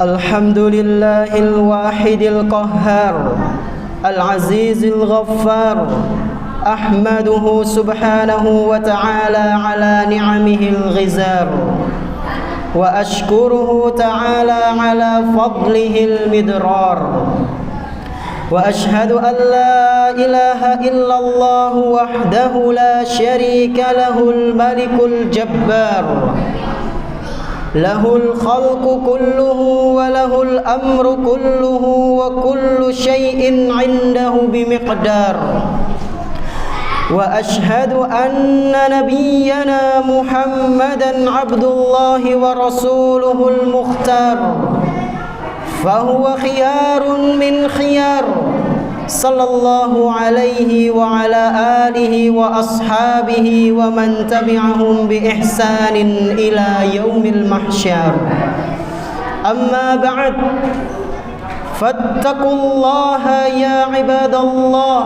الحمد لله الواحد القهار العزيز الغفار أحمده سبحانه وتعالى على نعمه الغزار وأشكره تعالى على فضله المدرار وأشهد أن لا إله إلا الله وحده لا شريك له الملك الجبار له الخلق كله وله الأمر كله وكل شيء عنده بمقدار وأشهد أن نبينا محمدا عبد الله ورسوله المختار فهو خيار من خيار صلى الله عليه وعلى آله وأصحابه ومن تبعهم بإحسان إلى يوم المحشر أما بعد فاتقوا الله يا عباد الله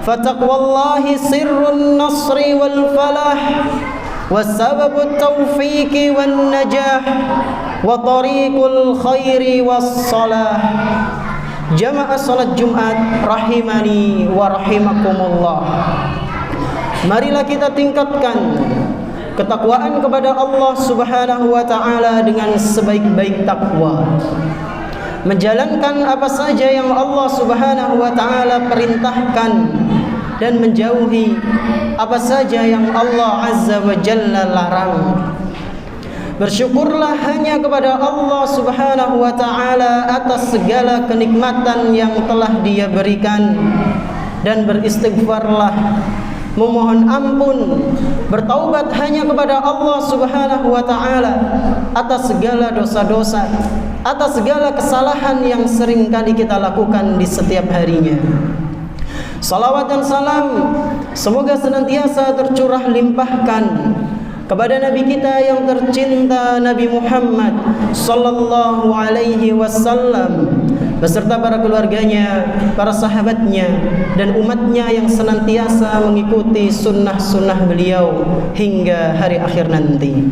فتقوى الله سر النصر والفلاح وسبب التوفيق والنجاح وطريق الخير والصلاح. Jamaah salat Jumat rahimani wa rahimakumullah. Marilah kita tingkatkan ketakwaan kepada Allah Subhanahu wa taala dengan sebaik-baik takwa. Menjalankan apa saja yang Allah Subhanahu wa taala perintahkan dan menjauhi apa saja yang Allah Azza wa Jalla larang. Bersyukurlah hanya kepada Allah Subhanahu wa ta'ala atas segala kenikmatan yang telah Dia berikan, dan beristighfarlah, memohon ampun, bertaubat hanya kepada Allah Subhanahu wa ta'ala atas segala dosa-dosa, atas segala kesalahan yang sering kali kita lakukan di setiap harinya. Salawat dan salam semoga senantiasa tercurah limpahkan kepada Nabi kita yang tercinta, Nabi Muhammad sallallahu alaihi wasallam, beserta para keluarganya, para sahabatnya, dan umatnya yang senantiasa mengikuti sunnah-sunnah beliau hingga hari akhir nanti.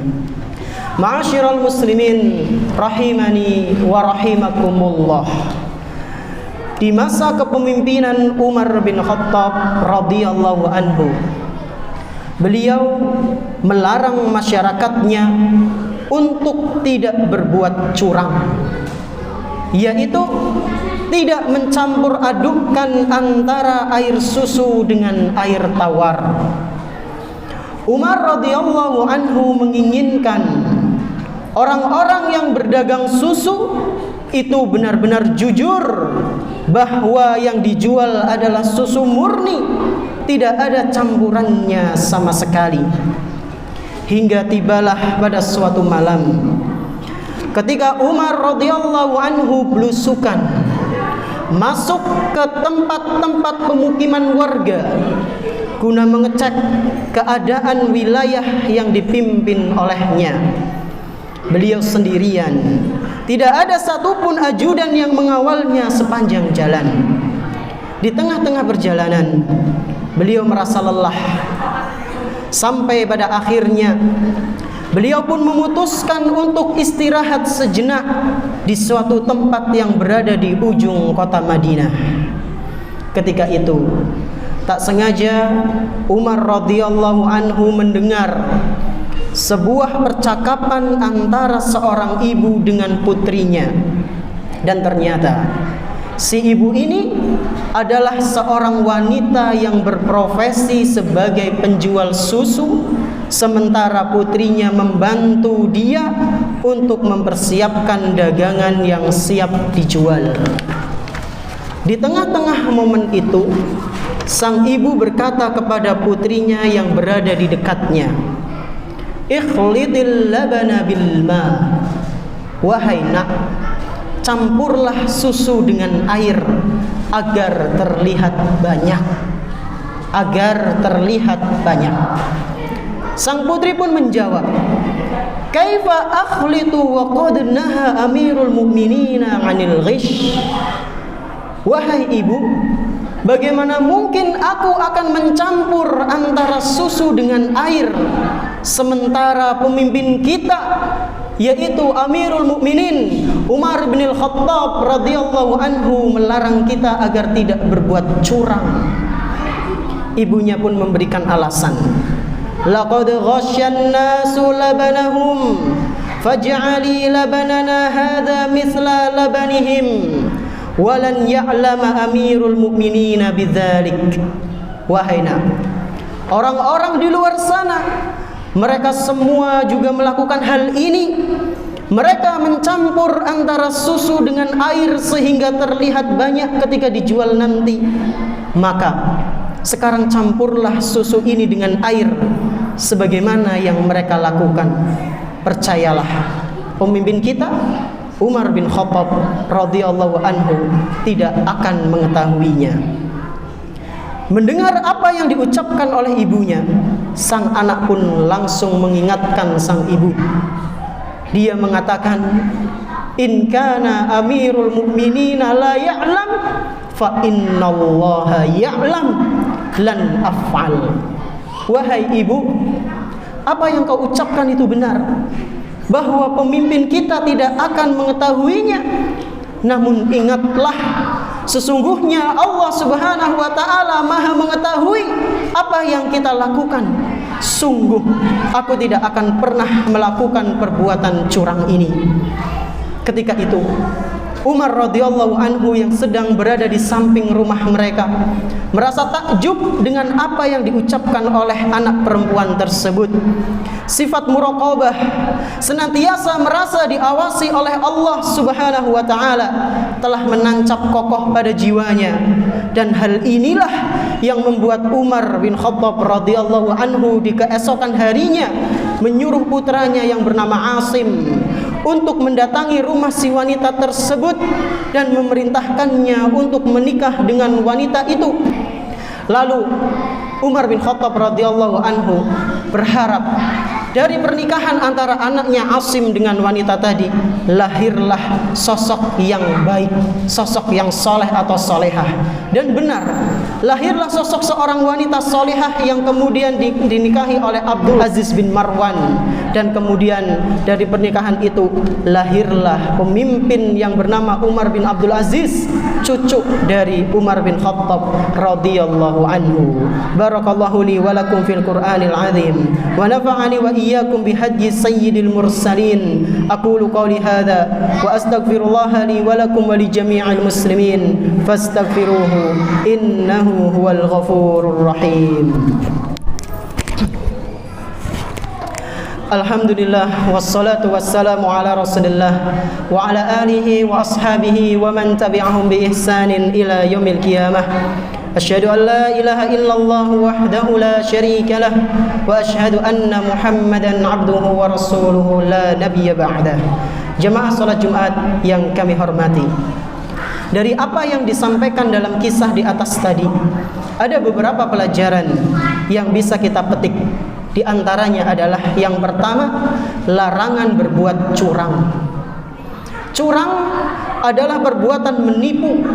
Ma'asyiral muslimin rahimani wa rahimakumullah. Di masa kepemimpinan Umar bin Khattab radhiyallahu anhu, beliau melarang masyarakatnya untuk tidak berbuat curang, yaitu tidak mencampur adukkan antara air susu dengan air tawar. Umar radhiyallahu anhu menginginkan orang-orang yang berdagang susu itu benar-benar jujur bahwa yang dijual adalah susu murni, tidak ada campurannya sama sekali. Hingga tibalah pada suatu malam ketika Umar radhiyallahu anhu belusukan masuk ke tempat-tempat pemukiman warga guna mengecek keadaan wilayah yang dipimpin olehnya. Beliau sendirian, tidak ada satupun ajudan yang mengawalnya sepanjang jalan. Di tengah-tengah perjalanan beliau merasa lelah, sampai pada akhirnya beliau pun memutuskan untuk istirahat sejenak di suatu tempat yang berada di ujung kota Madinah. Ketika itu tak sengaja Umar radhiyallahu anhu mendengar sebuah percakapan antara seorang ibu dengan putrinya, dan ternyata si ibu ini adalah seorang wanita yang berprofesi sebagai penjual susu, sementara putrinya membantu dia untuk mempersiapkan dagangan yang siap dijual. Di tengah-tengah momen itu, sang ibu berkata kepada putrinya yang berada di dekatnya, "Ikhlidil labana bil ma." Wahai nak, campurlah susu dengan air agar terlihat banyak. Sang putri pun menjawab, "Kaifa akhlitu wa qad naha Amirul Mukminina 'anil ghish?" Wahai ibu, bagaimana mungkin aku akan mencampur antara susu dengan air, sementara pemimpin kita, yaitu Amirul Mukminin, Umar bin Al-Khattab radhiyallahu anhu melarang kita agar tidak berbuat curang. Ibunya pun memberikan alasan. Laqad ghasyan nasu labanahum faj'ali labanana hadha mithla labanihim walan ya'lama amirul mu'minina bidzalik. Wahai nak, orang-orang di luar sana, mereka semua juga melakukan hal ini. Mereka mencampur antara susu dengan air sehingga terlihat banyak ketika dijual nanti. Maka sekarang campurlah susu ini dengan air sebagaimana yang mereka lakukan. Percayalah, pemimpin kita Umar bin Khattab radhiyallahu anhu tidak akan mengetahuinya. Mendengar apa yang diucapkan oleh ibunya, sang anak pun langsung mengingatkan sang ibu. Dia mengatakan, in kana amirul mu'minina la ya'lam fa innallaha ya'lam lan af'al. Wahai ibu, apa yang kau ucapkan itu benar, bahwa pemimpin kita tidak akan mengetahuinya. Namun ingatlah, sesungguhnya Allah Subhanahu wa ta'ala Maha mengetahui apa yang kita lakukan. Sungguh aku tidak akan pernah melakukan perbuatan curang ini. Ketika itu Umar radhiyallahu anhu yang sedang berada di samping rumah mereka merasa takjub dengan apa yang diucapkan oleh anak perempuan tersebut. Sifat muraqabah, senantiasa merasa diawasi oleh Allah Subhanahu wa ta'ala, telah menancap kokoh pada jiwanya. Dan hal inilah yang membuat Umar bin Khattab radhiyallahu anhu di keesokan harinya menyuruh putranya yang bernama Asim untuk mendatangi rumah si wanita tersebut dan memerintahkannya untuk menikah dengan wanita itu. Lalu Umar bin Khattab radhiyallahu anhu berharap dari pernikahan antara anaknya Asim dengan wanita tadi lahirlah sosok yang baik, sosok yang soleh atau solehah. Dan benar, lahirlah sosok seorang wanita solehah yang kemudian dinikahi oleh Abdul Aziz bin Marwan. Dan kemudian dari pernikahan itu lahirlah pemimpin yang bernama Umar bin Abdul Aziz, cucu dari Umar bin Khattab radhiyallahu anhu. Barakallahu li wa lakum fil Qur'anil azim wa nafa'ani wa iyyakum bihadyi sayyidil mursalin. Aqulu qawli hadza wa astaghfirullaha li wa lakum wa li jami'il muslimin fastaghfiruhu innahu huwal ghafurur rahim. Alhamdulillah wassalatu wassalamu ala Rasulillah wa ala alihi wa ashabihi wa man tabi'ahum bi ihsanin ila yaumil qiyamah. Asyhadu an la ilaha illallah wahdahu la syarika lah wa asyhadu anna Muhammadan abduhu wa rasuluhu la nabiyya ba'dah. Jemaah salat Jumat yang kami hormati, dari apa yang disampaikan dalam kisah di atas tadi, ada beberapa pelajaran yang bisa kita petik. Di antaranya adalah yang pertama, larangan berbuat curang. Curang adalah perbuatan menipu,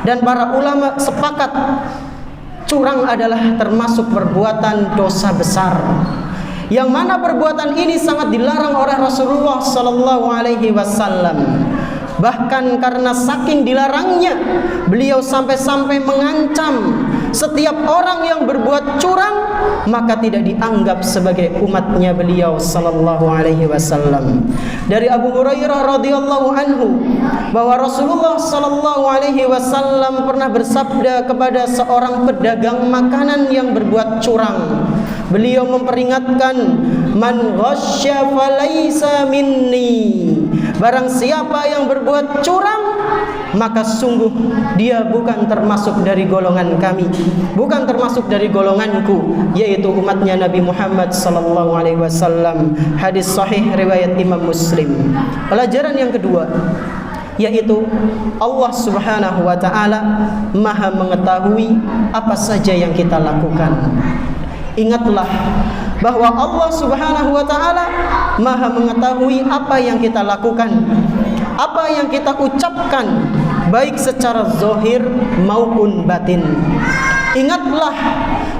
dan para ulama sepakat curang adalah termasuk perbuatan dosa besar, yang mana perbuatan ini sangat dilarang oleh Rasulullah sallallahu alaihi wasallam. Bahkan karena saking dilarangnya, beliau sampai-sampai mengancam setiap orang yang berbuat curang maka tidak dianggap sebagai umatnya beliau sallallahu alaihi wasallam. Dari Abu Hurairah radhiyallahu anhu bahwa Rasulullah sallallahu alaihi wasallam pernah bersabda kepada seorang pedagang makanan yang berbuat curang. Beliau memperingatkan, man ghasya falaysa minni. Barang siapa yang berbuat curang, maka sungguh dia bukan termasuk dari golongan kami, bukan termasuk dari golonganku, yaitu umatnya Nabi Muhammad sallallahu alaihi wasallam. Hadis sahih riwayat Imam Muslim. Pelajaran yang kedua, yaitu Allah Subhanahu wa ta'ala Maha mengetahui apa saja yang kita lakukan. Ingatlah bahwa Allah Subhanahu wa ta'ala Maha mengetahui apa yang kita lakukan, apa yang kita ucapkan, baik secara zahir maupun batin. Ingatlah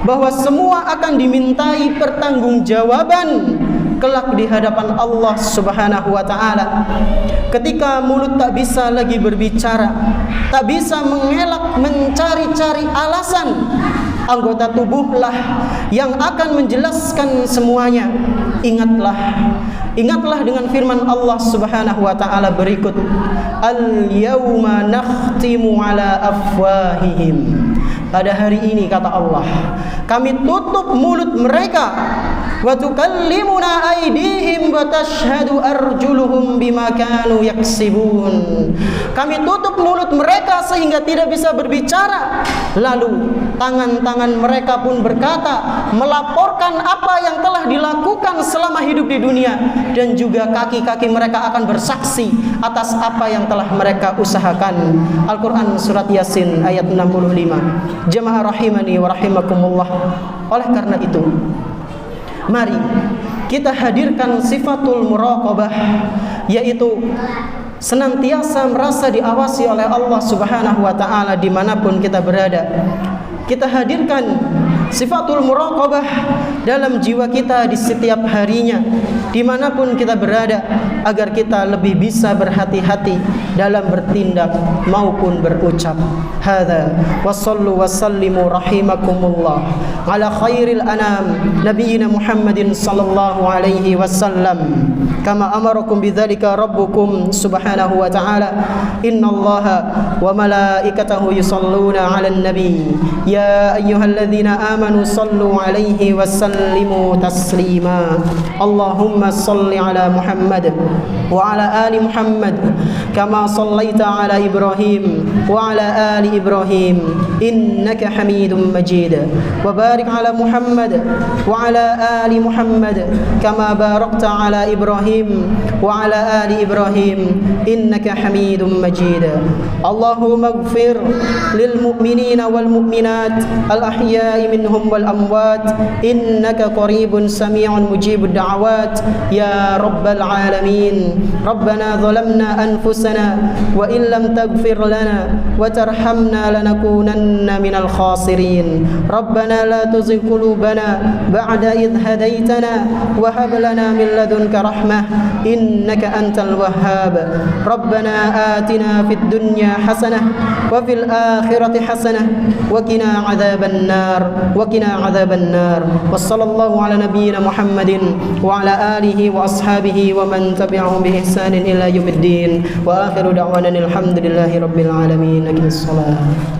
bahwa semua akan dimintai pertanggungjawaban kelak di hadapan Allah Subhanahu wa taala. Ketika mulut tak bisa lagi berbicara, tak bisa mengelak mencari-cari alasan, anggota tubuhlah yang akan menjelaskan semuanya. Ingatlah dengan firman Allah Subhanahu wa taala berikut, al-yauma nakhtimu ala afwahihim. Pada hari ini, kata Allah, kami tutup mulut mereka, wa tukallimuna aydihim wa tashhadu arjuluhum bima kanu yaksibun. Kami tutup mulut mereka sehingga tidak bisa berbicara, lalu tangan-tangan mereka pun berkata, melaporkan apa yang telah dilakukan selama hidup di dunia, dan juga kaki-kaki mereka akan bersaksi atas apa yang telah mereka usahakan. Al-Quran Surat Yasin ayat 65. Jemaah rahimani wa rahimakumullah. Oleh karena itu, mari kita hadirkan sifatul muraqabah, yaitu senantiasa merasa diawasi oleh Allah Subhanahu wa ta'ala dimanapun kita berada. Kita hadirkan sifatul muraqabah dalam jiwa kita di setiap harinya, dimanapun kita berada, agar kita lebih bisa berhati-hati dalam bertindak maupun berucap. Hadza wa sallu wa sallimu rahimakumullah ala khairil anam nabiyina Muhammadin sallallahu alaihi wasallam kama amarakum bidzalika rabbukum subhanahu wa ta'ala. Innallaha wa malaikatahu yusalluna 'alan nabi ya ayyuhalladzina amanu sallu 'alaihi wa sallimu taslima. Allahumma salli 'ala Muhammad wa 'ala ali Muhammad kama sallaita 'ala Ibrahim wa 'ala ali Ibrahim innaka Hamidum Majid. Wa barik 'ala Muhammad wa 'ala ali Muhammad kama barakta 'ala Ibrahim wa 'ala ali Ibrahim innaka Hamidum Majid. Allahumma ighfir lil mu'minina wal mu'minat al ahya'i minhum wal amwat innaka qaribun sami'un mujibud da'awat ya rabbal alamin. Rabbana zalamna anfusana wa in lam taghfir lana wa tarhamna lanakunanna minal khasirin. Rabbana la tuzigh qulubana ba'da idh hadaytana wa hab lana min ladunka rahmah innaka antal wahhab. Rabbana atina fid dunya hasanah wa fil akhirati hasanah wa qina adzaban nar wa qina adzaban nar. Wa sallallahu ala nabiyyina Muhammadin wa ala alihi wa ashabihi wa man tabi'ahum bi ihsanin ila yaumiddin. Wa akhiru da'wana alhamdulillahi rabbil alamin. Aqim as-salat.